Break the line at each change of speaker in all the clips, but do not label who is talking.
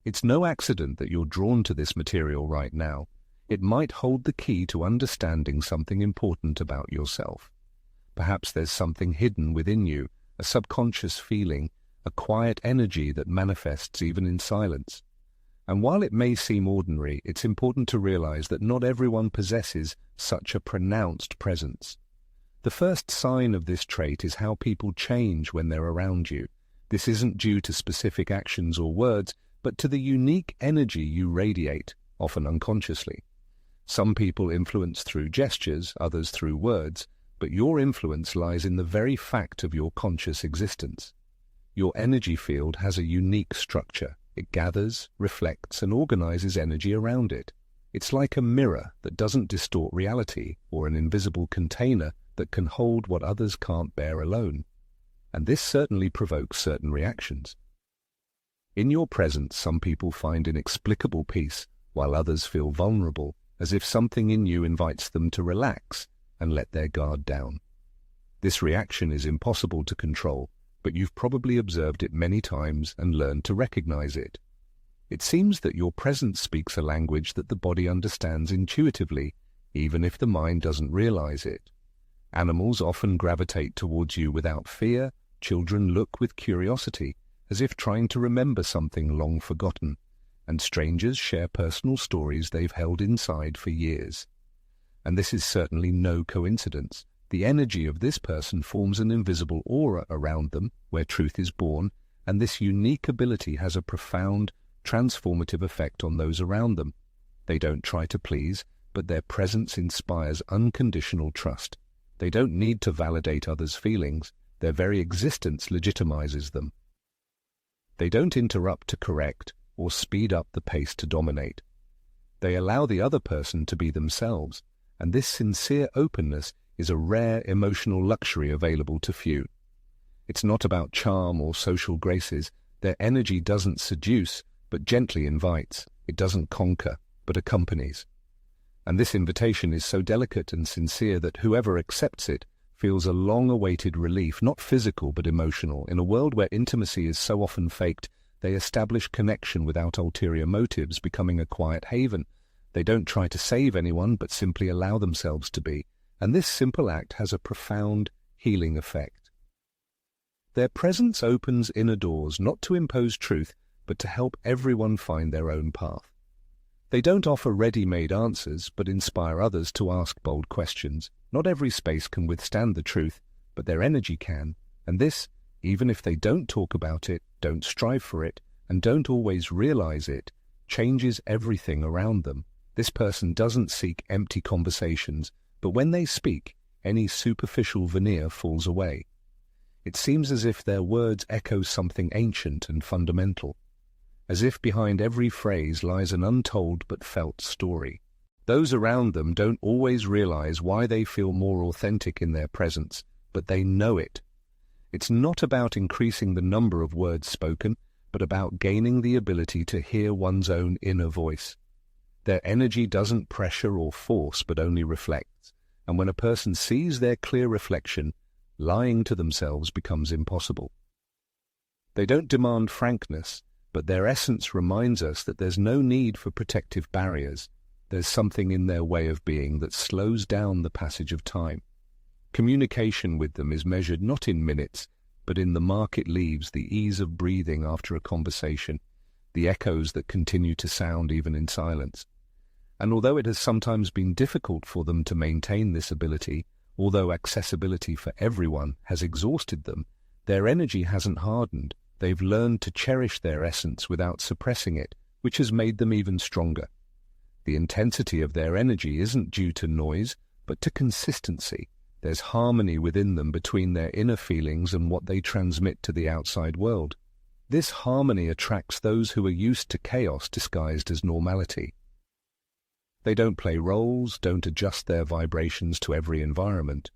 It's no accident that you're drawn to this material right now. It might hold the key to understanding something important about yourself. Perhaps there's something hidden within you, a subconscious feeling, a quiet energy that manifests even in silence. And while it may seem ordinary, it's important to realize that not everyone possesses such a pronounced presence. The first sign of this trait is how people change when they're around you. This isn't due to specific actions or words, but to the unique energy you radiate, often unconsciously. Some people influence through gestures, others through words, but your influence lies in the very fact of your conscious existence. Your energy field has a unique structure. It gathers, reflects, and organizes energy around it. It's like a mirror that doesn't distort reality, or an invisible container that can hold what others can't bear alone. And this certainly provokes certain reactions. In your presence, some people find inexplicable peace, while others feel vulnerable, as if something in you invites them to relax and let their guard down. This reaction is impossible to control, but you've probably observed it many times and learned to recognize it. It seems that your presence speaks a language that the body understands intuitively, even if the mind doesn't realize it. Animals often gravitate towards you without fear. Children look with curiosity, as if trying to remember something long forgotten, and strangers share personal stories they've held inside for years. And this is certainly no coincidence. The energy of this person forms an invisible aura around them where truth is born, and this unique ability has a profound, transformative effect on those around them. They don't try to please, but their presence inspires unconditional trust. They don't need to validate others' feelings. Their very existence legitimizes them. They don't interrupt to correct or speed up the pace to dominate. They allow the other person to be themselves, and this sincere openness is a rare emotional luxury available to few. It's not about charm or social graces. Their energy doesn't seduce, but gently invites. It doesn't conquer, but accompanies. And this invitation is so delicate and sincere that whoever accepts it feels a long-awaited relief, not physical but emotional. In a world where intimacy is so often faked, they establish connection without ulterior motives, becoming a quiet haven. They don't try to save anyone, but simply allow themselves to be. And this simple act has a profound healing effect. Their presence opens inner doors, not to impose truth, but to help everyone find their own path. They don't offer ready-made answers, but inspire others to ask bold questions. Not every space can withstand the truth, but their energy can. And this, even if they don't talk about it, don't strive for it, and don't always realize it, changes everything around them. This person doesn't seek empty conversations, but when they speak, any superficial veneer falls away. It seems as if their words echo something ancient and fundamental, as if behind every phrase lies an untold but felt story. Those around them don't always realize why they feel more authentic in their presence, but they know it. It's not about increasing the number of words spoken, but about gaining the ability to hear one's own inner voice. Their energy doesn't pressure or force, but only reflects. And when a person sees their clear reflection, lying to themselves becomes impossible. They don't demand frankness, but their essence reminds us that there's no need for protective barriers. There's something in their way of being that slows down the passage of time. Communication with them is measured not in minutes, but in the mark it leaves, the ease of breathing after a conversation, the echoes that continue to sound even in silence. And although it has sometimes been difficult for them to maintain this ability, although accessibility for everyone has exhausted them, their energy hasn't hardened. They've learned to cherish their essence without suppressing it, which has made them even stronger. The intensity of their energy isn't due to noise, but to consistency. There's harmony within them between their inner feelings and what they transmit to the outside world. This harmony attracts those who are used to chaos disguised as normality. They don't play roles, don't adjust their vibrations to every environment.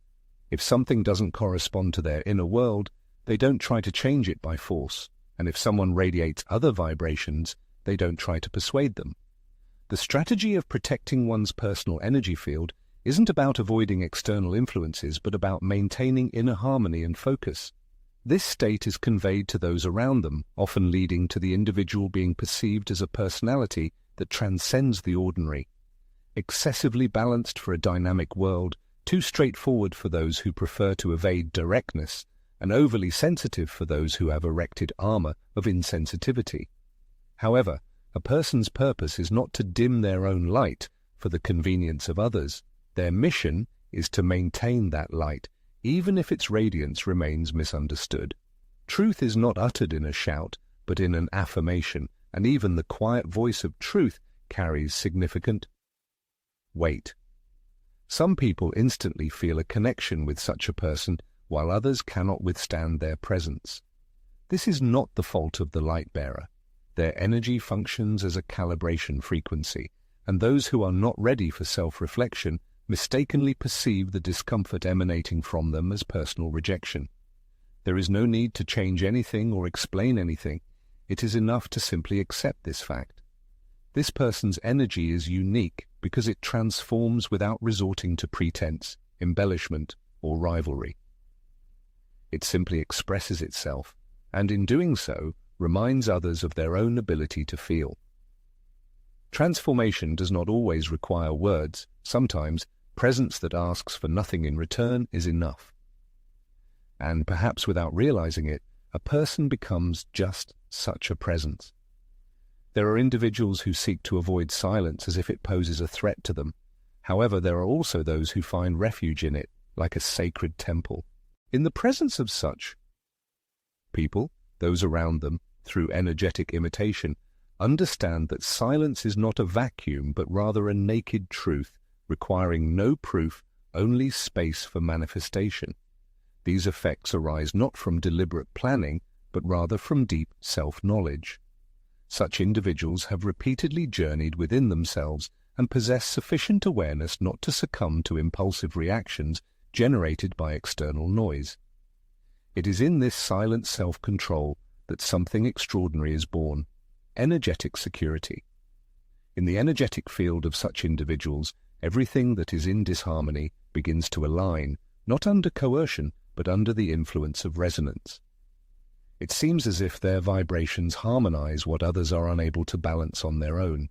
If something doesn't correspond to their inner world, they don't try to change it by force. And if someone radiates other vibrations, they don't try to persuade them. The strategy of protecting one's personal energy field isn't about avoiding external influences, but about maintaining inner harmony and focus. This state is conveyed to those around them, often leading to the individual being perceived as a personality that transcends the ordinary. Excessively balanced for a dynamic world, too straightforward for those who prefer to evade directness, and overly sensitive for those who have erected armor of insensitivity. However, a person's purpose is not to dim their own light for the convenience of others. Their mission is to maintain that light, even if its radiance remains misunderstood. Truth is not uttered in a shout, but in an affirmation, and even the quiet voice of truth carries significant weight. Some people instantly feel a connection with such a person, while others cannot withstand their presence. This is not the fault of the light-bearer. Their energy functions as a calibration frequency, and those who are not ready for self-reflection mistakenly perceive the discomfort emanating from them as personal rejection. There is no need to change anything or explain anything. It is enough to simply accept this fact. This person's energy is unique because it transforms without resorting to pretense, embellishment, or rivalry. It simply expresses itself, and in doing so, reminds others of their own ability to feel. Transformation does not always require words. Sometimes, presence that asks for nothing in return is enough. And perhaps without realizing it, a person becomes just such a presence. There are individuals who seek to avoid silence as if it poses a threat to them. However, there are also those who find refuge in it, like a sacred temple. In the presence of such people, those around them, through energetic imitation, understand that silence is not a vacuum, but rather a naked truth, requiring no proof, only space for manifestation. These effects arise not from deliberate planning, but rather from deep self-knowledge. Such individuals have repeatedly journeyed within themselves and possess sufficient awareness not to succumb to impulsive reactions generated by external noise. It is in this silent self-control that something extraordinary is born: energetic security. In the energetic field of such individuals, everything that is in disharmony begins to align, not under coercion, but under the influence of resonance. It seems as if their vibrations harmonize what others are unable to balance on their own.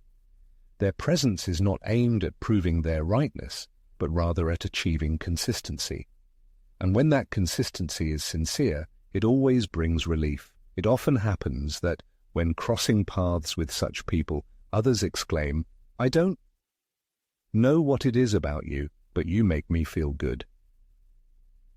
Their presence is not aimed at proving their rightness, but rather at achieving consistency. And when that consistency is sincere, it always brings relief. It often happens that, when crossing paths with such people, others exclaim, "I don't know what it is about you, but you make me feel good."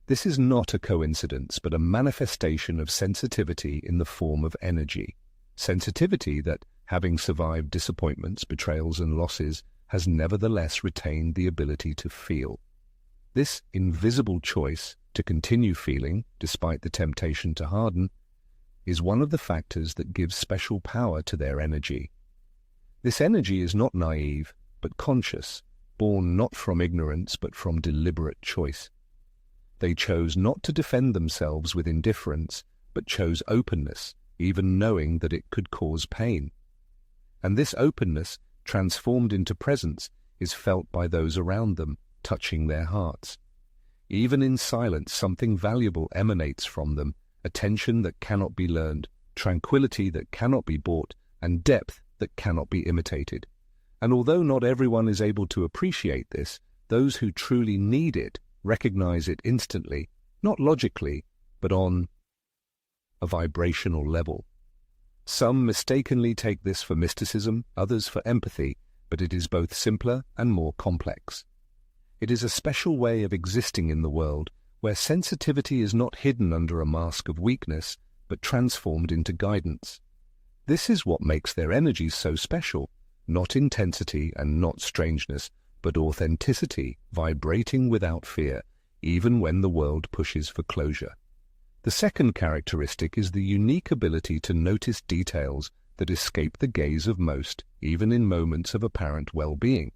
This is not a coincidence, but a manifestation of sensitivity in the form of energy. Sensitivity that, having survived disappointments, betrayals, and losses, has nevertheless retained the ability to feel. This invisible choice to continue feeling, despite the temptation to harden, is one of the factors that gives special power to their energy. This energy is not naive, but conscious, born not from ignorance, but from deliberate choice. They chose not to defend themselves with indifference, but chose openness, even knowing that it could cause pain. And this openness, transformed into presence, is felt by those around them, touching their hearts. Even in silence, something valuable emanates from them: attention that cannot be learned, tranquility that cannot be bought, and depth that cannot be imitated. And although not everyone is able to appreciate this, those who truly need it recognize it instantly, not logically, but on a vibrational level. Some mistakenly take this for mysticism, others for empathy, but it is both simpler and more complex. It is a special way of existing in the world, where sensitivity is not hidden under a mask of weakness, but transformed into guidance. This is what makes their energies so special: not intensity and not strangeness, but authenticity, vibrating without fear, even when the world pushes for closure. The second characteristic is the unique ability to notice details that escape the gaze of most, even in moments of apparent well-being.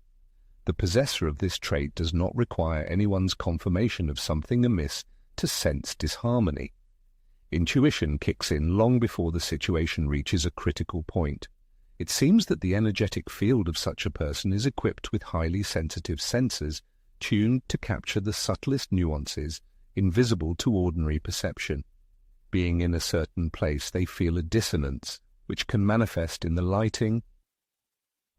The possessor of this trait does not require anyone's confirmation of something amiss to sense disharmony. Intuition kicks in long before the situation reaches a critical point. It seems that the energetic field of such a person is equipped with highly sensitive sensors, tuned to capture the subtlest nuances, invisible to ordinary perception. Being in a certain place, they feel a dissonance, which can manifest in the lighting,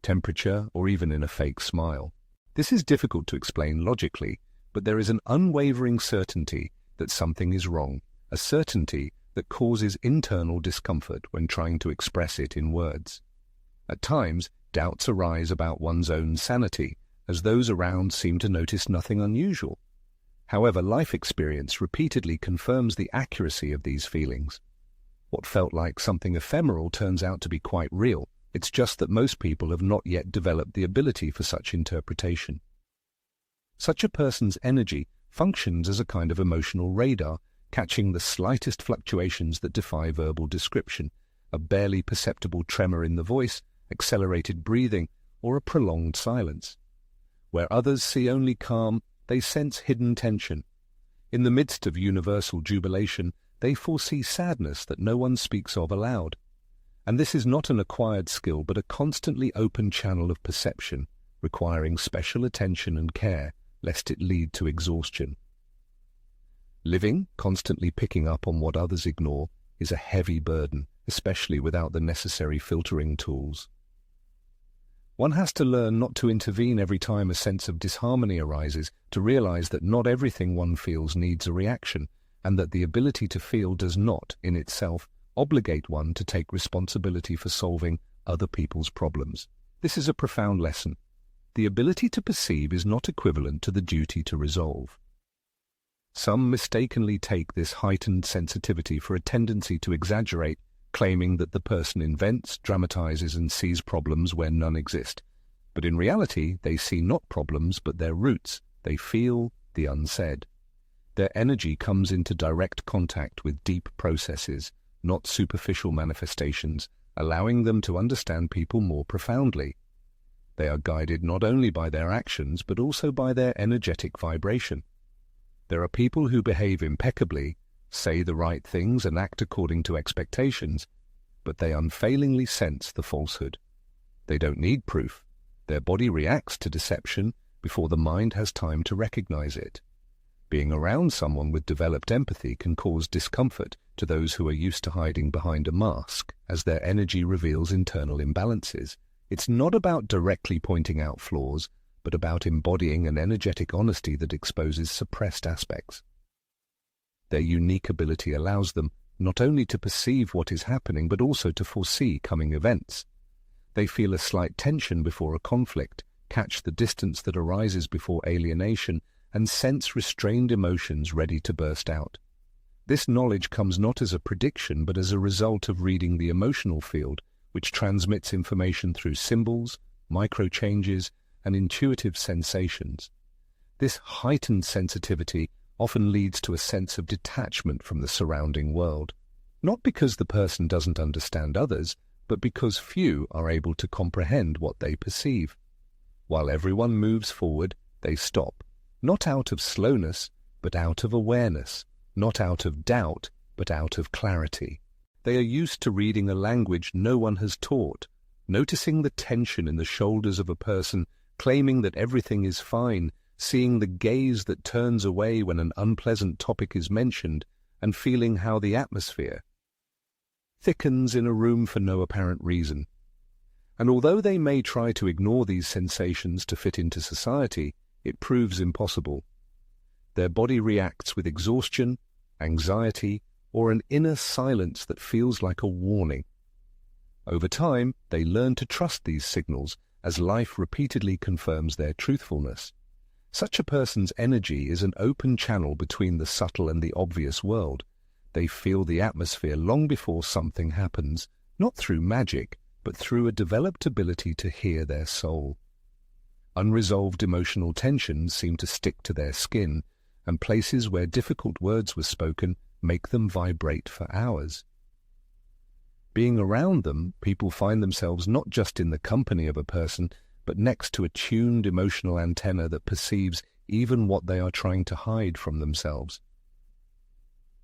temperature, or even in a fake smile. This is difficult to explain logically, but there is an unwavering certainty that something is wrong, a certainty that causes internal discomfort when trying to express it in words. At times, doubts arise about one's own sanity, as those around seem to notice nothing unusual. However, life experience repeatedly confirms the accuracy of these feelings. What felt like something ephemeral turns out to be quite real. It's just that most people have not yet developed the ability for such interpretation. Such a person's energy functions as a kind of emotional radar, catching the slightest fluctuations that defy verbal description, a barely perceptible tremor in the voice, accelerated breathing, or a prolonged silence. Where others see only calm, they sense hidden tension. In the midst of universal jubilation, they foresee sadness that no one speaks of aloud. And this is not an acquired skill, but a constantly open channel of perception, requiring special attention and care, lest it lead to exhaustion. Living, constantly picking up on what others ignore, is a heavy burden, especially without the necessary filtering tools. One has to learn not to intervene every time a sense of disharmony arises, to realize that not everything one feels needs a reaction, and that the ability to feel does not, in itself, obligate one to take responsibility for solving other people's problems. This is a profound lesson. The ability to perceive is not equivalent to the duty to resolve. Some mistakenly take this heightened sensitivity for a tendency to exaggerate, claiming that the person invents, dramatizes, and sees problems where none exist. But in reality, they see not problems but their roots. They feel the unsaid. Their energy comes into direct contact with deep processes, not superficial manifestations, allowing them to understand people more profoundly. They are guided not only by their actions but also by their energetic vibration. There are people who behave impeccably, say the right things and act according to expectations, but they unfailingly sense the falsehood. They don't need proof. Their body reacts to deception before the mind has time to recognize it. Being around someone with developed empathy can cause discomfort to those who are used to hiding behind a mask, as their energy reveals internal imbalances. It's not about directly pointing out flaws, but about embodying an energetic honesty that exposes suppressed aspects. Their unique ability allows them not only to perceive what is happening, but also to foresee coming events. They feel a slight tension before a conflict, catch the distance that arises before alienation, and sense restrained emotions ready to burst out. This knowledge comes not as a prediction, but as a result of reading the emotional field, which transmits information through symbols, micro-changes, and intuitive sensations. This heightened sensitivity often leads to a sense of detachment from the surrounding world, not because the person doesn't understand others, but because few are able to comprehend what they perceive. While everyone moves forward, they stop, not out of slowness, but out of awareness, not out of doubt, but out of clarity. They are used to reading a language no one has taught, noticing the tension in the shoulders of a person, claiming that everything is fine, seeing the gaze that turns away when an unpleasant topic is mentioned, and feeling how the atmosphere thickens in a room for no apparent reason. And although they may try to ignore these sensations to fit into society, it proves impossible. Their body reacts with exhaustion, anxiety, or an inner silence that feels like a warning. Over time, they learn to trust these signals as life repeatedly confirms their truthfulness. Such a person's energy is an open channel between the subtle and the obvious world. They feel the atmosphere long before something happens, not through magic, but through a developed ability to hear their soul. Unresolved emotional tensions seem to stick to their skin, and places where difficult words were spoken make them vibrate for hours. Being around them, people find themselves not just in the company of a person, but next to a tuned emotional antenna that perceives even what they are trying to hide from themselves.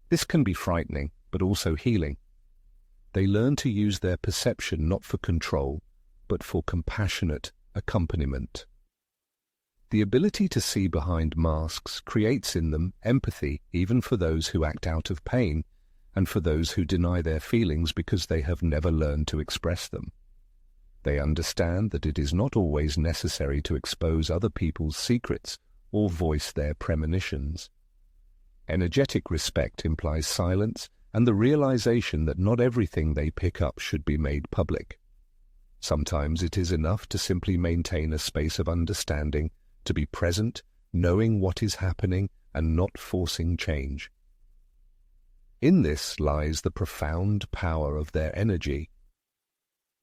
This can be frightening, but also healing. They learn to use their perception not for control, but for compassionate accompaniment. The ability to see behind masks creates in them empathy even for those who act out of pain, and for those who deny their feelings because they have never learned to express them. They understand that it is not always necessary to expose other people's secrets or voice their premonitions. Energetic respect implies silence and the realization that not everything they pick up should be made public. Sometimes it is enough to simply maintain a space of understanding, to be present, knowing what is happening and not forcing change. In this lies the profound power of their energy.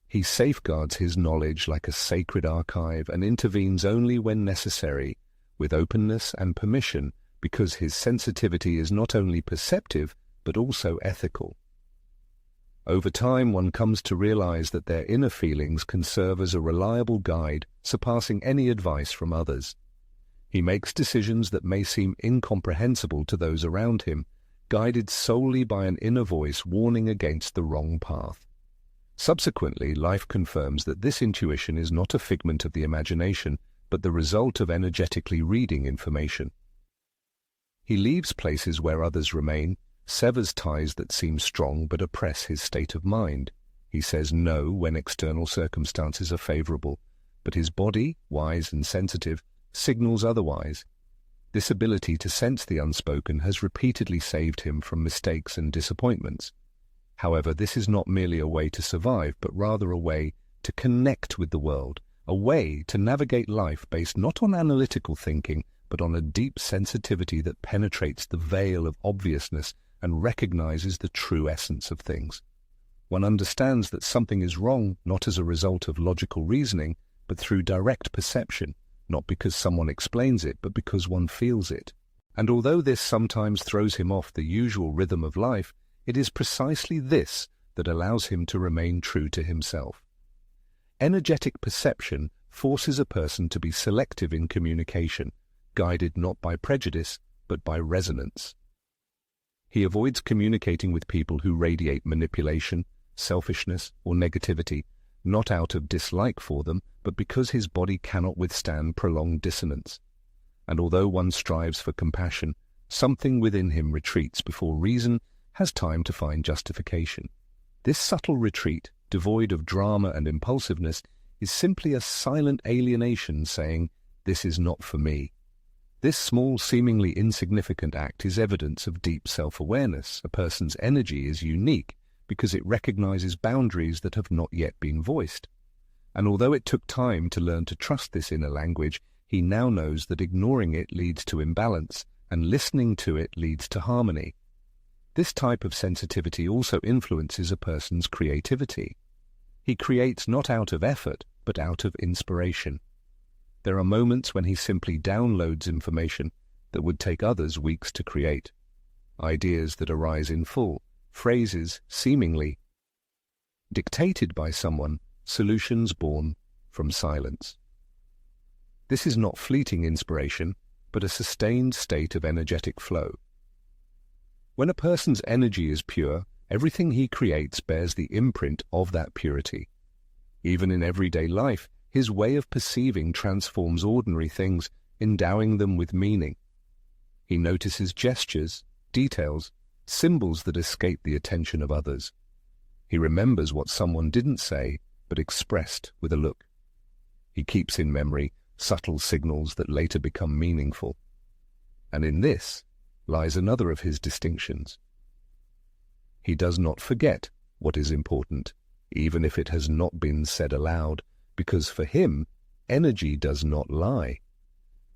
He safeguards his knowledge like a sacred archive and intervenes only when necessary, with openness and permission, because his sensitivity is not only perceptive but also ethical. Over time, one comes to realize that their inner feelings can serve as a reliable guide, surpassing any advice from others. He makes decisions that may seem incomprehensible to those around him, guided solely by an inner voice warning against the wrong path. Subsequently, life confirms that this intuition is not a figment of the imagination, but the result of energetically reading information. He leaves places where others remain, severs ties that seem strong but oppress his state of mind. He says no when external circumstances are favorable, but his body, wise and sensitive, signals otherwise. This ability to sense the unspoken has repeatedly saved him from mistakes and disappointments. However, this is not merely a way to survive, but rather a way to connect with the world, a way to navigate life based not on analytical thinking, but on a deep sensitivity that penetrates the veil of obviousness and recognizes the true essence of things. One understands that something is wrong not as a result of logical reasoning, but through direct perception, not because someone explains it, but because one feels it. And although this sometimes throws him off the usual rhythm of life, it is precisely this that allows him to remain true to himself. Energetic perception forces a person to be selective in communication, guided not by prejudice, but by resonance. He avoids communicating with people who radiate manipulation, selfishness, or negativity, not out of dislike for them, but because his body cannot withstand prolonged dissonance. And although one strives for compassion, something within him retreats before reason has time to find justification. This subtle retreat, devoid of drama and impulsiveness, is simply a silent alienation saying, "This is not for me." This small, seemingly insignificant act is evidence of deep self-awareness. A person's energy is unique because it recognizes boundaries that have not yet been voiced. And although it took time to learn to trust this inner language, he now knows that ignoring it leads to imbalance, and listening to it leads to harmony. This type of sensitivity also influences a person's creativity. He creates not out of effort, but out of inspiration. There are moments when he simply downloads information that would take others weeks to create. Ideas that arise in full, phrases seemingly dictated by someone, solutions born from silence. This is not fleeting inspiration, but a sustained state of energetic flow. When a person's energy is pure, everything he creates bears the imprint of that purity. Even in everyday life, his way of perceiving transforms ordinary things, endowing them with meaning. He notices gestures, details, symbols that escape the attention of others. He remembers what someone didn't say, but expressed with a look. He keeps in memory subtle signals that later become meaningful. And in this lies another of his distinctions. He does not forget what is important, even if it has not been said aloud, because for him, energy does not lie.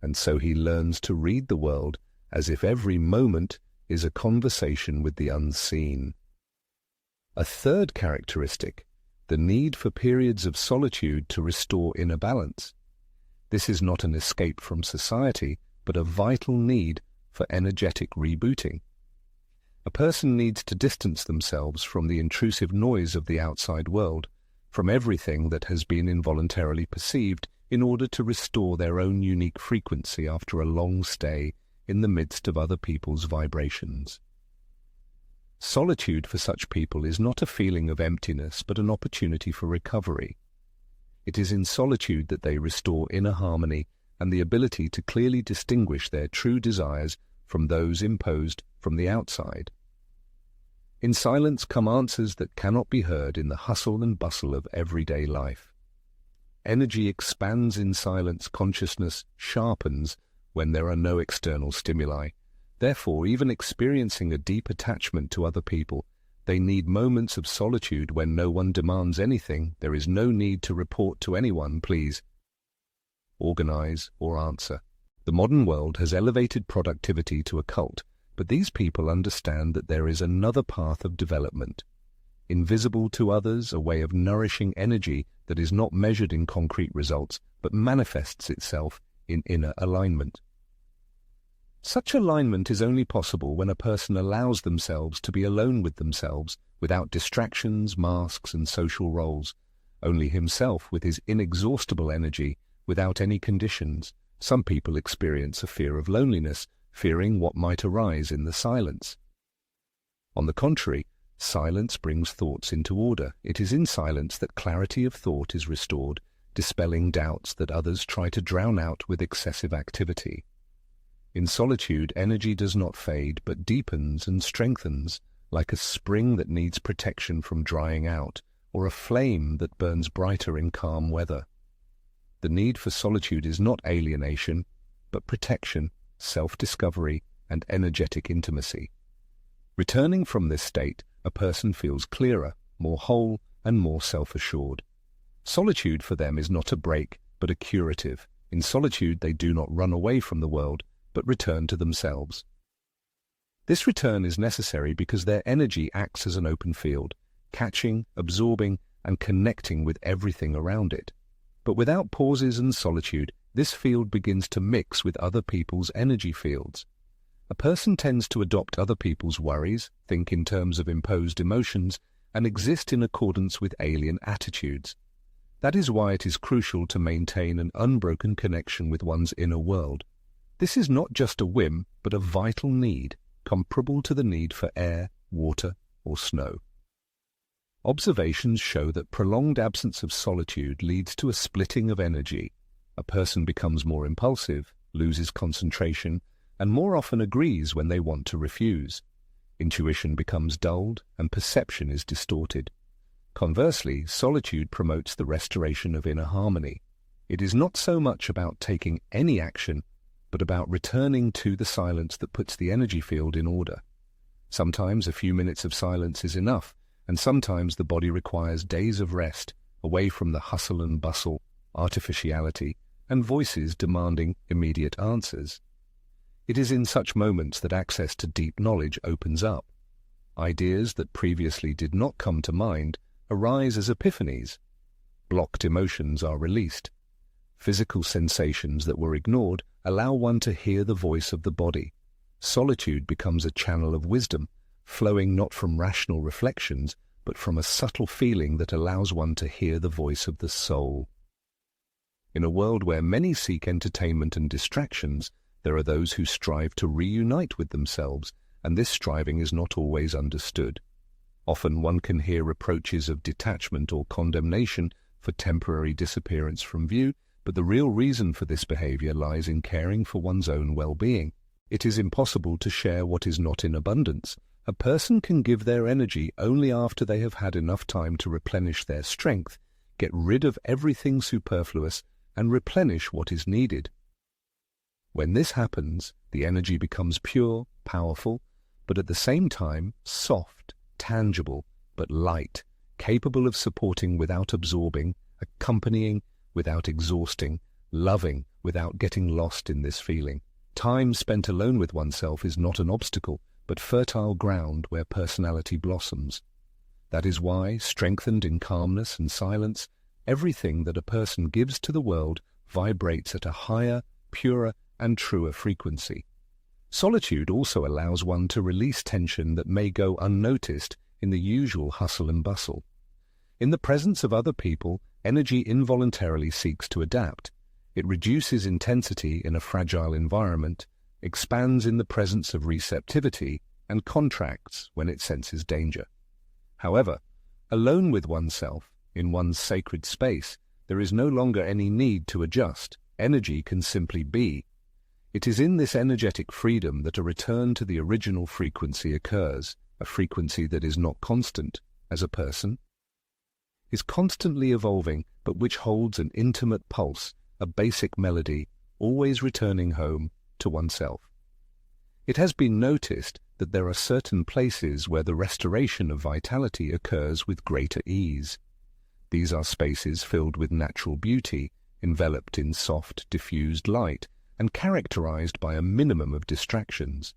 And so he learns to read the world as if every moment is a conversation with the unseen. A third characteristic, the need for periods of solitude to restore inner balance. This is not an escape from society, but a vital need for energetic rebooting. A person needs to distance themselves from the intrusive noise of the outside world, from everything that has been involuntarily perceived, in order to restore their own unique frequency after a long stay in the midst of other people's vibrations. Solitude for such people is not a feeling of emptiness, but an opportunity for recovery. It is in solitude that they restore inner harmony and the ability to clearly distinguish their true desires from those imposed from the outside. In silence come answers that cannot be heard in the hustle and bustle of everyday life. Energy expands in silence, consciousness sharpens when there are no external stimuli. Therefore, even experiencing a deep attachment to other people, they need moments of solitude when no one demands anything. There is no need to report to anyone, please, organize, or answer. The modern world has elevated productivity to a cult, but these people understand that there is another path of development, invisible to others, a way of nourishing energy that is not measured in concrete results, but manifests itself in inner alignment. Such alignment is only possible when a person allows themselves to be alone with themselves, without distractions, masks, and social roles, only himself with his inexhaustible energy, without any conditions. Some people experience a fear of loneliness, fearing what might arise in the silence. On the contrary, silence brings thoughts into order. It is in silence that clarity of thought is restored, dispelling doubts that others try to drown out with excessive activity. In solitude, energy does not fade, but deepens and strengthens, like a spring that needs protection from drying out, or a flame that burns brighter in calm weather. The need for solitude is not alienation, but protection, self-discovery, and energetic intimacy. Returning from this state, a person feels clearer, more whole, and more self-assured. Solitude for them is not a break, but a curative. In solitude, they do not run away from the world, but return to themselves. This return is necessary because their energy acts as an open field, catching, absorbing, and connecting with everything around it. But without pauses and solitude, this field begins to mix with other people's energy fields. A person tends to adopt other people's worries, think in terms of imposed emotions, and exist in accordance with alien attitudes. That is why it is crucial to maintain an unbroken connection with one's inner world. This is not just a whim, but a vital need, comparable to the need for air, water, or snow. Observations show that prolonged absence of solitude leads to a splitting of energy. A person becomes more impulsive, loses concentration, and more often agrees when they want to refuse. Intuition becomes dulled, and perception is distorted. Conversely, solitude promotes the restoration of inner harmony. It is not so much about taking any action, but about returning to the silence that puts the energy field in order. Sometimes a few minutes of silence is enough, and sometimes the body requires days of rest, away from the hustle and bustle, artificiality, and voices demanding immediate answers. It is in such moments that access to deep knowledge opens up. Ideas that previously did not come to mind arise as epiphanies. Blocked emotions are released. Physical sensations that were ignored allow one to hear the voice of the body. Solitude becomes a channel of wisdom, flowing not from rational reflections, but from a subtle feeling that allows one to hear the voice of the soul. In a world where many seek entertainment and distractions, there are those who strive to reunite with themselves, and this striving is not always understood. Often one can hear reproaches of detachment or condemnation for temporary disappearance from view, but the real reason for this behavior lies in caring for one's own well-being. It is impossible to share what is not in abundance. A person can give their energy only after they have had enough time to replenish their strength, get rid of everything superfluous, and replenish what is needed. When this happens, the energy becomes pure, powerful, but at the same time soft, tangible, but light, capable of supporting without absorbing, accompanying without exhausting, loving without getting lost in this feeling. Time spent alone with oneself is not an obstacle, but fertile ground where personality blossoms. That is why, strengthened in calmness and silence, everything that a person gives to the world vibrates at a higher, purer, and truer frequency. Solitude also allows one to release tension that may go unnoticed in the usual hustle and bustle. In the presence of other people, energy involuntarily seeks to adapt. It reduces intensity in a fragile environment, expands in the presence of receptivity, and contracts when it senses danger. However, alone with oneself, in one's sacred space, there is no longer any need to adjust. Energy can simply be. It is in this energetic freedom that a return to the original frequency occurs. a frequency that is not constant as a person, is constantly evolving but which holds an intimate pulse, a basic melody, always returning home to oneself. It has been noticed that there are certain places where the restoration of vitality occurs with greater ease. These are spaces filled with natural beauty, enveloped in soft, diffused light, and characterized by a minimum of distractions.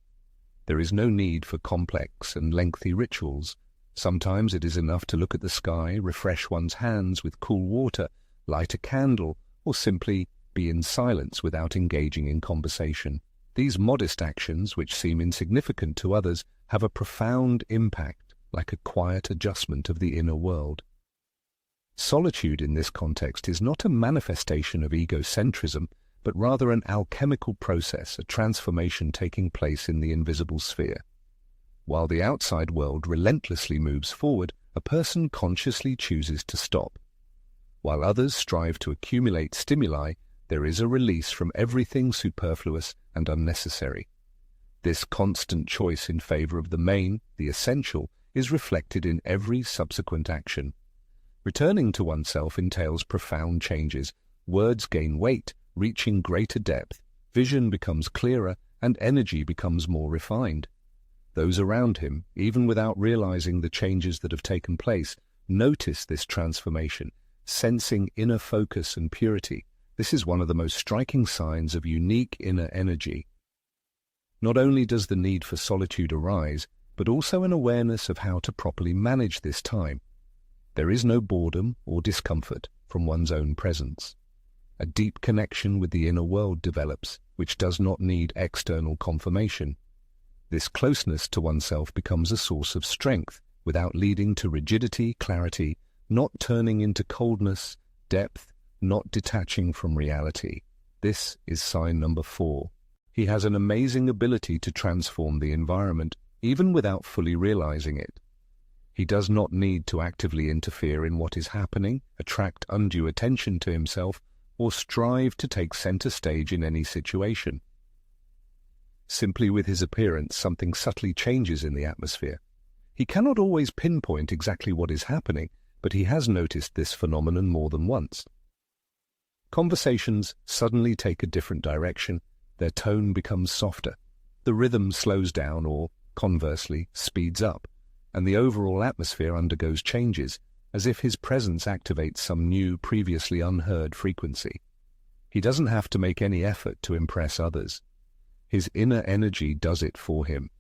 There is no need for complex and lengthy rituals. Sometimes it is enough to look at the sky, refresh one's hands with cool water, light a candle, or simply be in silence without engaging in conversation. These modest actions, which seem insignificant to others, have a profound impact, like a quiet adjustment of the inner world. Solitude in this context is not a manifestation of egocentrism, but rather an alchemical process, a transformation taking place in the invisible sphere. While the outside world relentlessly moves forward, a person consciously chooses to stop. While others strive to accumulate stimuli, there is a release from everything superfluous and unnecessary. This constant choice in favor of the main, the essential, is reflected in every subsequent action. Returning to oneself entails profound changes. Words gain weight, reaching greater depth, vision becomes clearer, and energy becomes more refined. Those around him, even without realizing the changes that have taken place, notice this transformation, sensing inner focus and purity. This is one of the most striking signs of unique inner energy. Not only does the need for solitude arise, but also an awareness of how to properly manage this time. There is no boredom or discomfort from one's own presence. A deep connection with the inner world develops, which does not need external confirmation. This closeness to oneself becomes a source of strength, without leading to rigidity, clarity, not turning into coldness, depth, not detaching from reality. This is sign number 4. He has an amazing ability to transform the environment, even without fully realizing it. He does not need to actively interfere in what is happening, attract undue attention to himself, or strive to take center stage in any situation. Simply with his appearance, something subtly changes in the atmosphere. He cannot always pinpoint exactly what is happening, but he has noticed this phenomenon more than once. Conversations suddenly take a different direction, their tone becomes softer, the rhythm slows down or, conversely, speeds up, and the overall atmosphere undergoes changes, as if his presence activates some new, previously unheard frequency. He doesn't have to make any effort to impress others. His inner energy does it for him,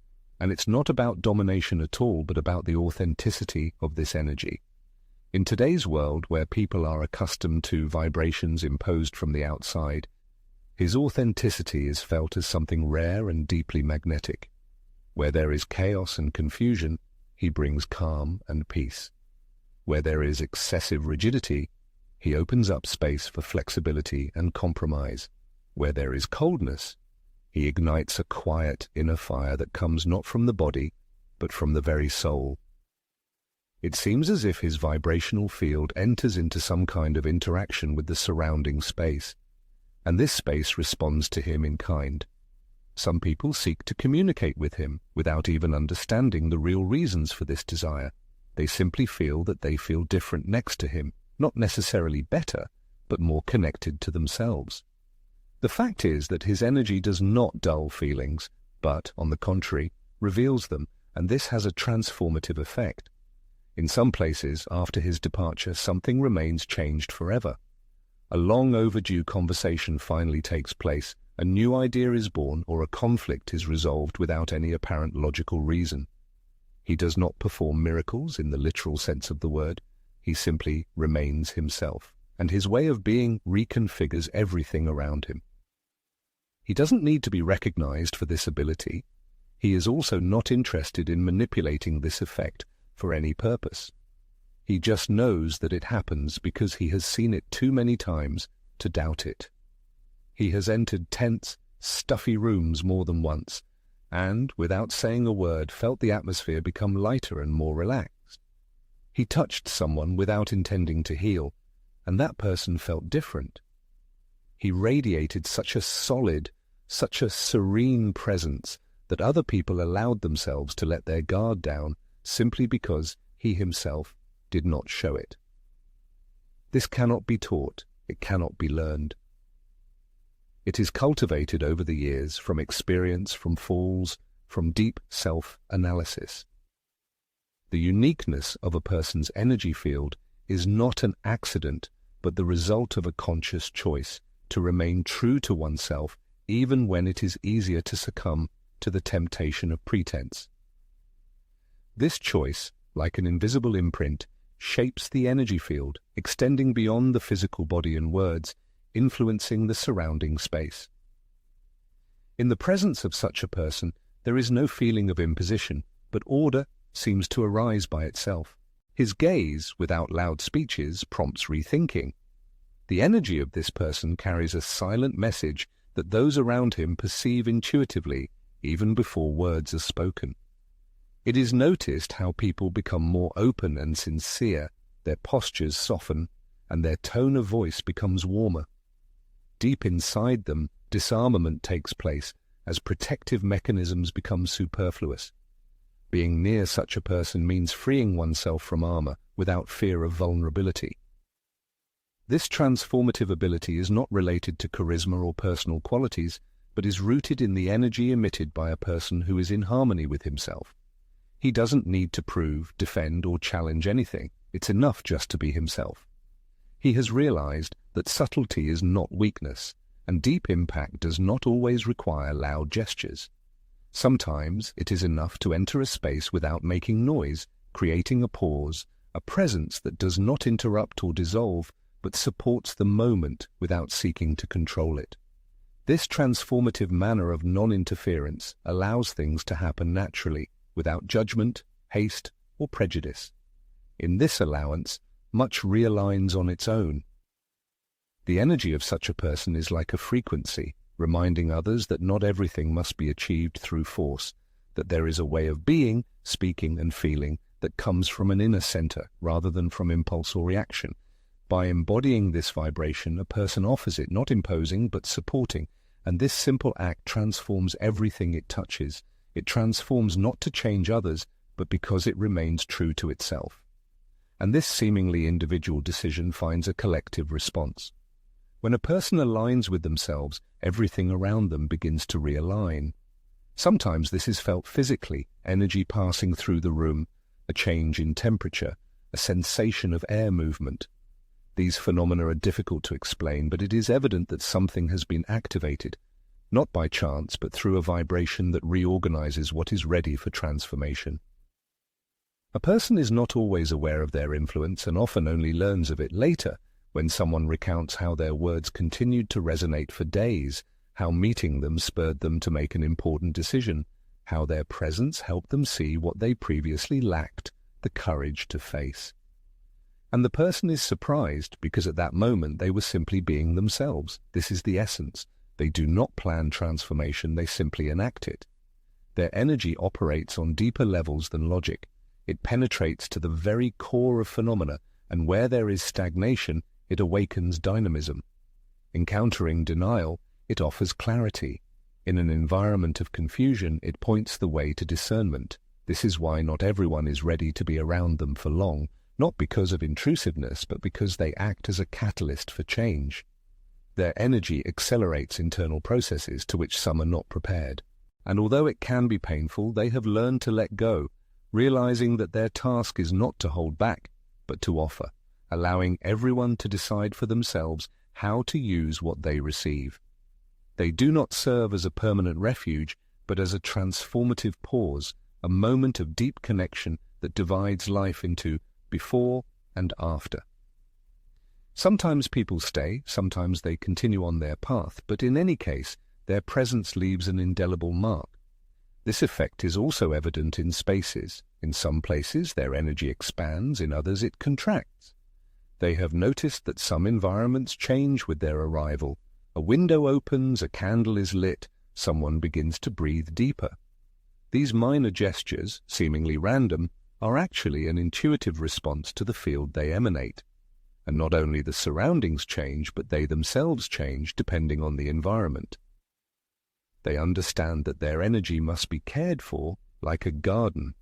and it's not about domination at all, but about the authenticity of this energy. In today's world, where people are accustomed to vibrations imposed from the outside, his authenticity is felt as something rare and deeply magnetic. Where there is chaos and confusion, he brings calm and peace. Where there is excessive rigidity, he opens up space for flexibility and compromise. Where there is coldness, he ignites a quiet inner fire that comes not from the body, but from the very soul. It seems as if his vibrational field enters into some kind of interaction with the surrounding space, and this space responds to him in kind. Some people seek to communicate with him without even understanding the real reasons for this desire. They simply feel that they feel different next to him, not necessarily better, but more connected to themselves. The fact is that his energy does not dull feelings, but, on the contrary, reveals them, and this has a transformative effect. In some places, after his departure, something remains changed forever. A long overdue conversation finally takes place, a new idea is born, or a conflict is resolved without any apparent logical reason. He does not perform miracles in the literal sense of the word. He simply remains himself, and his way of being reconfigures everything around him. He doesn't need to be recognized for this ability. He is also not interested in manipulating this effect for any purpose. He just knows that it happens because he has seen it too many times to doubt it. He has entered tense, stuffy rooms more than once, and, without saying a word, felt the atmosphere become lighter and more relaxed. He touched someone without intending to heal, and that person felt different. He radiated such a solid, such a serene presence that other people allowed themselves to let their guard down simply because he himself did not show it. This cannot be taught, it cannot be learned. It is cultivated over the years from experience, from falls, from deep self-analysis. The uniqueness of a person's energy field is not an accident, but the result of a conscious choice to remain true to oneself even when it is easier to succumb to the temptation of pretense. This choice, like an invisible imprint, shapes the energy field, extending beyond the physical body and words, influencing the surrounding space. In the presence of such a person, there is no feeling of imposition, but order seems to arise by itself. His gaze, without loud speeches, prompts rethinking. The energy of this person carries a silent message that those around him perceive intuitively, even before words are spoken. It is noticed how people become more open and sincere, their postures soften, and their tone of voice becomes warmer. Deep inside them, disarmament takes place as protective mechanisms become superfluous. Being near such a person means freeing oneself from armor without fear of vulnerability. This transformative ability is not related to charisma or personal qualities, but is rooted in the energy emitted by a person who is in harmony with himself. He doesn't need to prove, defend, or challenge anything. It's enough just to be himself. He has realized that subtlety is not weakness, and deep impact does not always require loud gestures. Sometimes it is enough to enter a space without making noise, creating a pause, a presence that does not interrupt or dissolve, but supports the moment without seeking to control it. This transformative manner of non-interference allows things to happen naturally, without judgment, haste, or prejudice. In this allowance, much realigns on its own. The energy of such a person is like a frequency, reminding others that not everything must be achieved through force, that there is a way of being, speaking, and feeling that comes from an inner center rather than from impulse or reaction. By embodying this vibration, a person offers it, not imposing but supporting, and this simple act transforms everything it touches. It transforms not to change others, but because it remains true to itself. And this seemingly individual decision finds a collective response. When a person aligns with themselves, everything around them begins to realign. Sometimes this is felt physically, energy passing through the room, a change in temperature, a sensation of air movement. These phenomena are difficult to explain, but it is evident that something has been activated, not by chance, but through a vibration that reorganizes what is ready for transformation. A person is not always aware of their influence and often only learns of it later, when someone recounts how their words continued to resonate for days, how meeting them spurred them to make an important decision, how their presence helped them see what they previously lacked the courage to face. And the person is surprised because at that moment they were simply being themselves. This is the essence. They do not plan transformation, they simply enact it. Their energy operates on deeper levels than logic. It penetrates to the very core of phenomena, and where there is stagnation, it awakens dynamism. Encountering denial, it offers clarity. In an environment of confusion, it points the way to discernment. This is why not everyone is ready to be around them for long, not because of intrusiveness, but because they act as a catalyst for change. Their energy accelerates internal processes to which some are not prepared. And although it can be painful, they have learned to let go, realizing that their task is not to hold back, but to offer, allowing everyone to decide for themselves how to use what they receive. They do not serve as a permanent refuge, but as a transformative pause, a moment of deep connection that divides life into before and after. Sometimes people stay, sometimes they continue on their path, but in any case, their presence leaves an indelible mark. This effect is also evident in spaces. In some places, their energy expands, in others it contracts. They have noticed that some environments change with their arrival. A window opens, a candle is lit, someone begins to breathe deeper. These minor gestures, seemingly random, are actually an intuitive response to the field they emanate. And not only the surroundings change, but they themselves change depending on the environment. They understand that their energy must be cared for like a garden.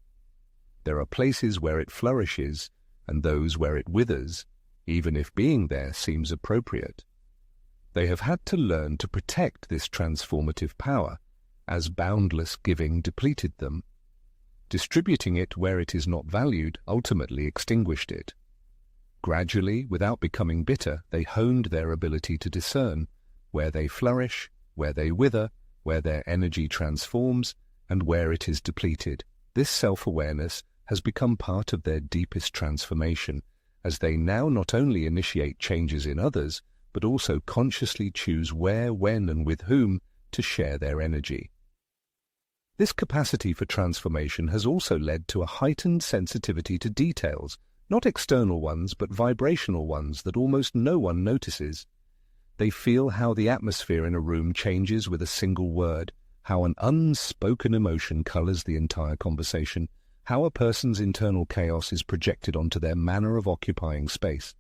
There are places where it flourishes and those where it withers, even if being there seems appropriate. They have had to learn to protect this transformative power, as boundless giving depleted them. Distributing it where it is not valued ultimately extinguished it. Gradually, without becoming bitter, they honed their ability to discern where they flourish, where they wither, where their energy transforms, and where it is depleted. This self-awareness has become part of their deepest transformation, as they now not only initiate changes in others, but also consciously choose where, when, and with whom to share their energy. This capacity for transformation has also led to a heightened sensitivity to details, not external ones, but vibrational ones that almost no one notices. They feel how the atmosphere in a room changes with a single word, how an unspoken emotion colors the entire conversation, how a person's internal chaos is projected onto their manner of occupying space.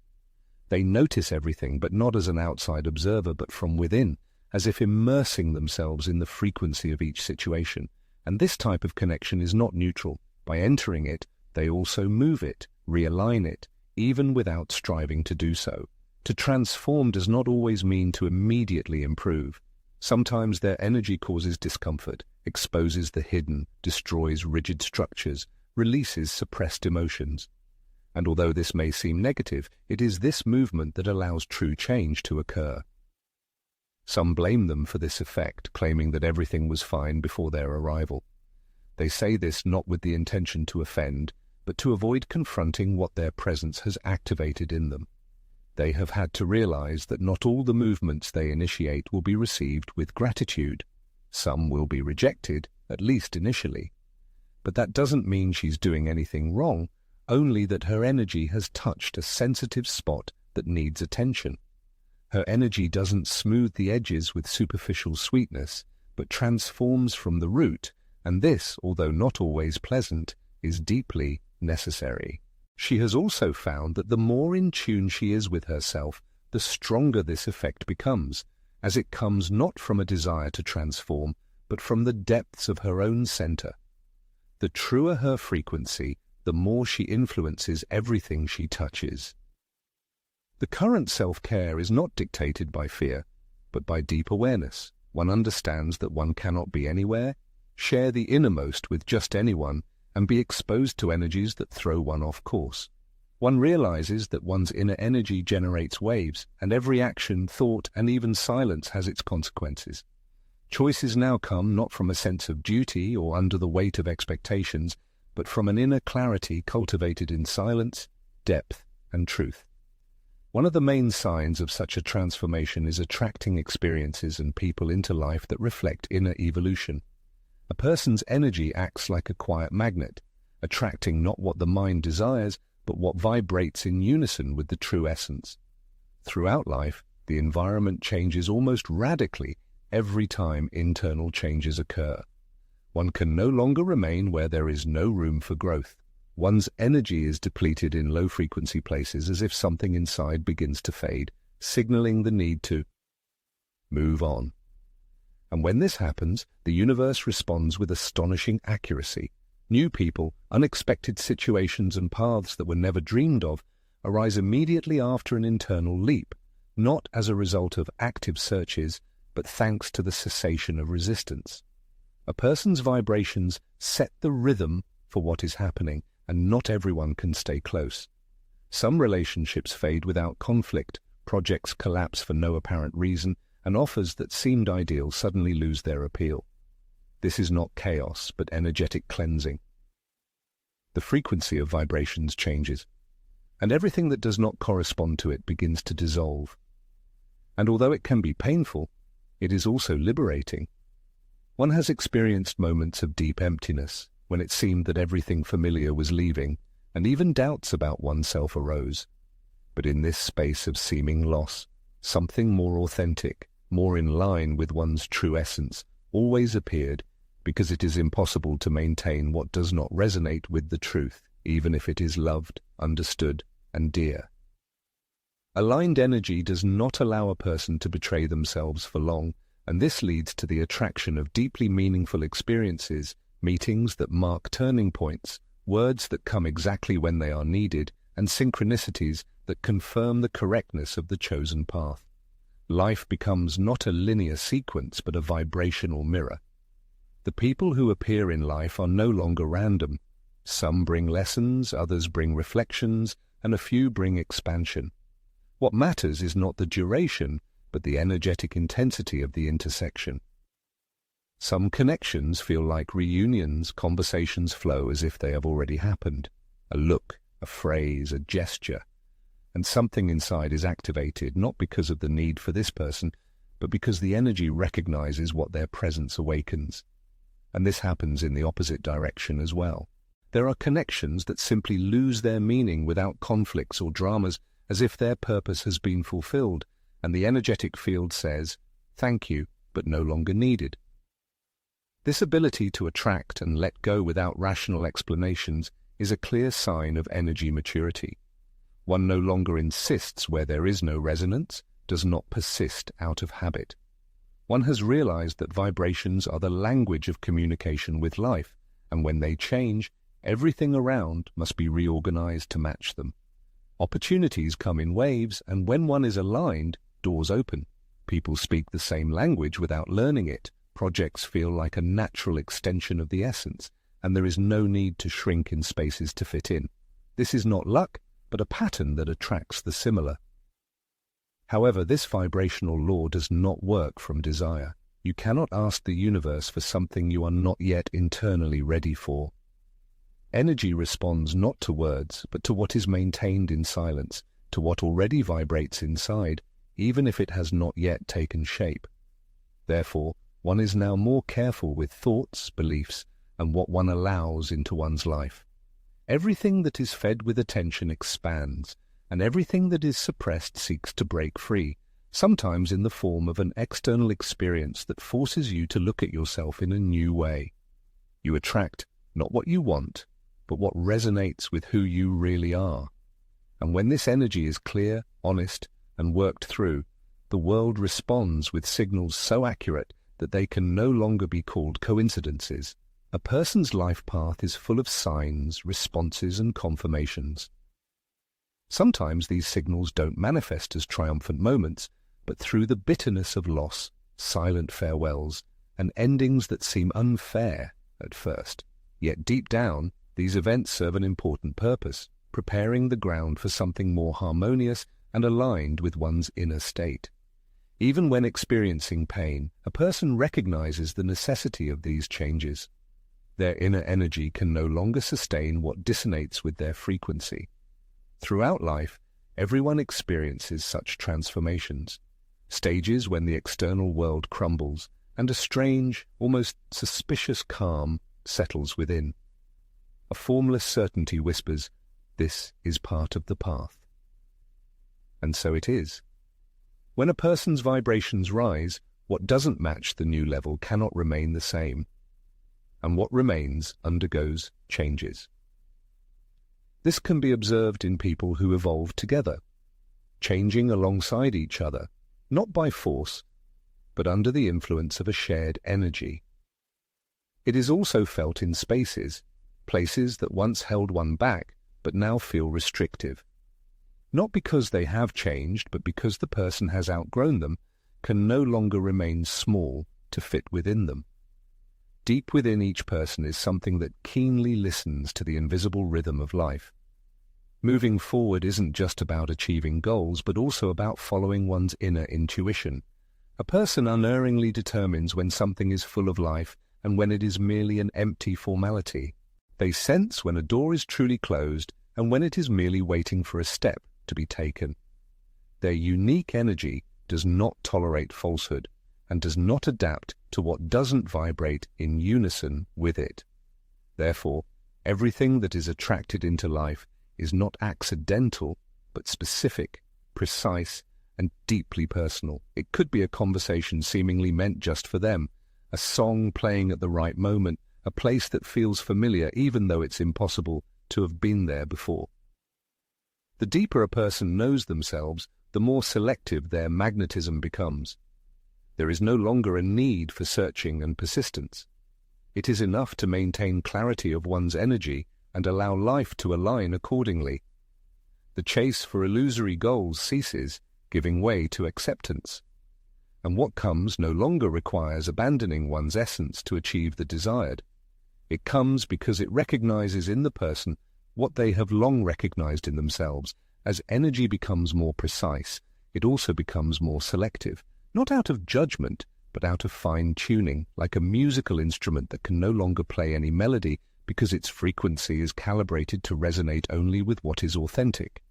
They notice everything, but not as an outside observer, but from within, as if immersing themselves in the frequency of each situation. And this type of connection is not neutral. By entering it, they also move it, realign it, even without striving to do so. To transform does not always mean to immediately improve. Sometimes their energy causes discomfort, exposes the hidden, destroys rigid structures, releases suppressed emotions. And although this may seem negative, it is this movement that allows true change to occur. Some blame them for this effect, claiming that everything was fine before their arrival. They say this not with the intention to offend, but to avoid confronting what their presence has activated in them. They have had to realize that not all the movements they initiate will be received with gratitude. Some will be rejected, at least initially. But that doesn't mean she's doing anything wrong, only that her energy has touched a sensitive spot that needs attention. Her energy doesn't smooth the edges with superficial sweetness, but transforms from the root, and this, although not always pleasant, is deeply necessary. She has also found that the more in tune she is with herself, the stronger this effect becomes, as it comes not from a desire to transform, but from the depths of her own center. The truer her frequency, the more she influences everything she touches. The current self-care is not dictated by fear, but by deep awareness. One understands that one cannot be anywhere, share the innermost with just anyone, and be exposed to energies that throw one off course. One realizes that one's inner energy generates waves, and every action, thought, and even silence has its consequences. Choices now come not from a sense of duty or under the weight of expectations, but from an inner clarity cultivated in silence, depth, and truth. One of the main signs of such a transformation is attracting experiences and people into life that reflect inner evolution. A person's energy acts like a quiet magnet, attracting not what the mind desires, but what vibrates in unison with the true essence. Throughout life, the environment changes almost radically every time internal changes occur. One can no longer remain where there is no room for growth. One's energy is depleted in low-frequency places as if something inside begins to fade, signaling the need to move on. And when this happens, the universe responds with astonishing accuracy. New people, unexpected situations and paths that were never dreamed of arise immediately after an internal leap, not as a result of active searches, but thanks to the cessation of resistance. A person's vibrations set the rhythm for what is happening, and not everyone can stay close. Some relationships fade without conflict, projects collapse for no apparent reason, and offers that seemed ideal suddenly lose their appeal. This is not chaos, but energetic cleansing. The frequency of vibrations changes, and everything that does not correspond to it begins to dissolve. And although it can be painful, it is also liberating. One has experienced moments of deep emptiness, when it seemed that everything familiar was leaving, and even doubts about oneself arose. But in this space of seeming loss, something more authentic, more in line with one's true essence, always appeared, because it is impossible to maintain what does not resonate with the truth, even if it is loved, understood, and dear. Aligned energy does not allow a person to betray themselves for long, and this leads to the attraction of deeply meaningful experiences, meetings that mark turning points, words that come exactly when they are needed, and synchronicities that confirm the correctness of the chosen path. Life becomes not a linear sequence but a vibrational mirror. The people who appear in life are no longer random. Some bring lessons, others bring reflections, and a few bring expansion. What matters is not the duration, but the energetic intensity of the intersection. Some connections feel like reunions, conversations flow as if they have already happened. A look, a phrase, a gesture, and something inside is activated not because of the need for this person, but because the energy recognizes what their presence awakens. And this happens in the opposite direction as well. There are connections that simply lose their meaning without conflicts or dramas, as if their purpose has been fulfilled, and the energetic field says, "Thank you, but no longer needed." This ability to attract and let go without rational explanations is a clear sign of energy maturity. One no longer insists where there is no resonance, does not persist out of habit. One has realized that vibrations are the language of communication with life, and when they change, everything around must be reorganized to match them. Opportunities come in waves, and when one is aligned, doors open. People speak the same language without learning it. Projects feel like a natural extension of the essence, and there is no need to shrink in spaces to fit in. This is not luck, but a pattern that attracts the similar. However, this vibrational law does not work from desire. You cannot ask the universe for something you are not yet internally ready for. Energy responds not to words, but to what is maintained in silence, to what already vibrates inside, even if it has not yet taken shape. Therefore, one is now more careful with thoughts, beliefs, and what one allows into one's life. Everything that is fed with attention expands, and everything that is suppressed seeks to break free, sometimes in the form of an external experience that forces you to look at yourself in a new way. You attract not what you want, but what resonates with who you really are. And when this energy is clear, honest, and worked through, the world responds with signals so accurate that they can no longer be called coincidences. A person's life path is full of signs, responses, and confirmations. Sometimes these signals don't manifest as triumphant moments, but through the bitterness of loss, silent farewells, and endings that seem unfair at first. Yet deep down, these events serve an important purpose, preparing the ground for something more harmonious and aligned with one's inner state. Even when experiencing pain, a person recognizes the necessity of these changes. Their inner energy can no longer sustain what dissonates with their frequency. Throughout life, everyone experiences such transformations, stages when the external world crumbles and a strange, almost suspicious calm settles within. A formless certainty whispers, "This is part of the path." And so it is. When a person's vibrations rise, what doesn't match the new level cannot remain the same, and what remains undergoes changes. This can be observed in people who evolve together, changing alongside each other, not by force, but under the influence of a shared energy. It is also felt in spaces, places that once held one back, but now feel restrictive. Not because they have changed, but because the person has outgrown them, can no longer remain small to fit within them. Deep within each person is something that keenly listens to the invisible rhythm of life. Moving forward isn't just about achieving goals, but also about following one's inner intuition. A person unerringly determines when something is full of life and when it is merely an empty formality. They sense when a door is truly closed and when it is merely waiting for a step to be taken. Their unique energy does not tolerate falsehood and does not adapt to what doesn't vibrate in unison with it. Therefore, everything that is attracted into life is not accidental, but specific, precise, and deeply personal. It could be a conversation seemingly meant just for them, a song playing at the right moment, a place that feels familiar even though it's impossible to have been there before. The deeper a person knows themselves, the more selective their magnetism becomes. There is no longer a need for searching and persistence. It is enough to maintain clarity of one's energy and allow life to align accordingly. The chase for illusory goals ceases, giving way to acceptance. And what comes no longer requires abandoning one's essence to achieve the desired. It comes because it recognizes in the person what they have long recognized in themselves. As energy becomes more precise, it also becomes more selective, not out of judgment, but out of fine-tuning, like a musical instrument that can no longer play any melody because its frequency is calibrated to resonate only with what is authentic.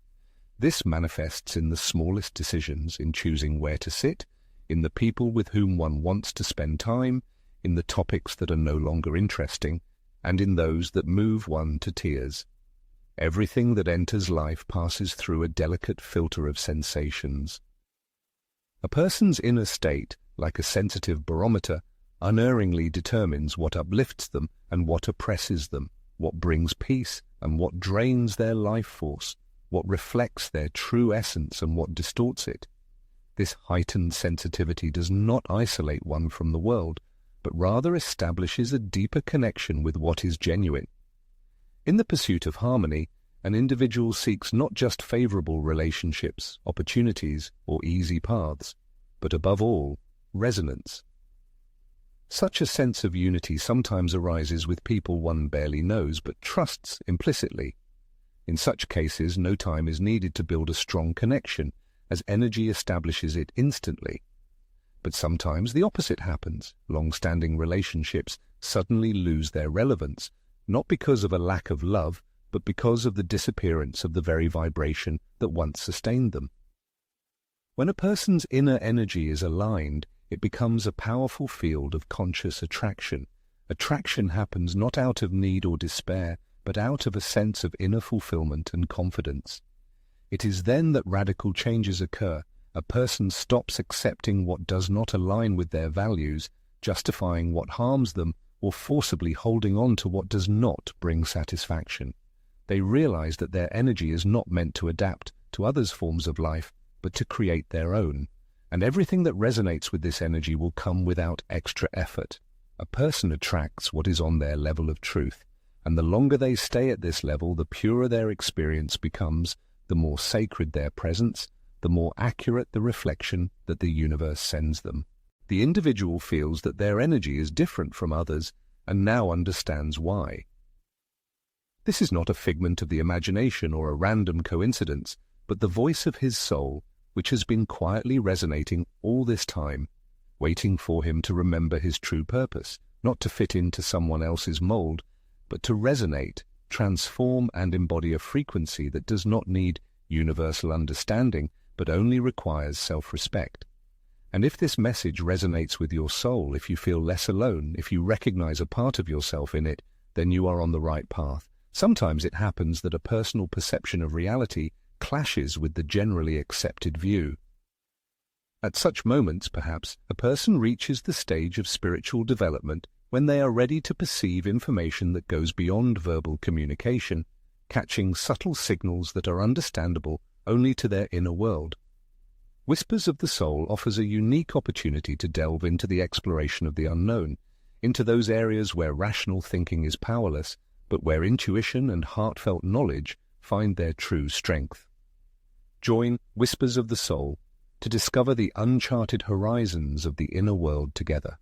This manifests in the smallest decisions, in choosing where to sit, in the people with whom one wants to spend time, in the topics that are no longer interesting, and in those that move one to tears. Everything that enters life passes through a delicate filter of sensations. A person's inner state, like a sensitive barometer, unerringly determines what uplifts them and what oppresses them, what brings peace and what drains their life force, what reflects their true essence and what distorts it. This heightened sensitivity does not isolate one from the world, but rather establishes a deeper connection with what is genuine. In the pursuit of harmony, an individual seeks not just favorable relationships, opportunities, or easy paths, but above all, resonance. Such a sense of unity sometimes arises with people one barely knows but trusts implicitly. In such cases, no time is needed to build a strong connection, as energy establishes it instantly. But sometimes the opposite happens. Long-standing relationships suddenly lose their relevance, not because of a lack of love, but because of the disappearance of the very vibration that once sustained them. When a person's inner energy is aligned, it becomes a powerful field of conscious attraction. Attraction happens not out of need or despair, but out of a sense of inner fulfillment and confidence. It is then that radical changes occur. A person stops accepting what does not align with their values, justifying what harms them, or forcibly holding on to what does not bring satisfaction. They realize that their energy is not meant to adapt to others' forms of life, but to create their own. And everything that resonates with this energy will come without extra effort. A person attracts what is on their level of truth, and the longer they stay at this level, the purer their experience becomes, the more sacred their presence, the more accurate the reflection that the universe sends them. The individual feels that their energy is different from others and now understands why. This is not a figment of the imagination or a random coincidence, but the voice of his soul, which has been quietly resonating all this time, waiting for him to remember his true purpose, not to fit into someone else's mold, but to resonate, transform and embody a frequency that does not need universal understanding, but only requires self-respect. And if this message resonates with your soul, if you feel less alone, if you recognize a part of yourself in it, then you are on the right path. Sometimes it happens that a personal perception of reality clashes with the generally accepted view. At such moments, perhaps, a person reaches the stage of spiritual development when they are ready to perceive information that goes beyond verbal communication, catching subtle signals that are understandable only to their inner world. Whispers of the Soul offers a unique opportunity to delve into the exploration of the unknown, into those areas where rational thinking is powerless, but where intuition and heartfelt knowledge find their true strength. Join Whispers of the Soul to discover the uncharted horizons of the inner world together.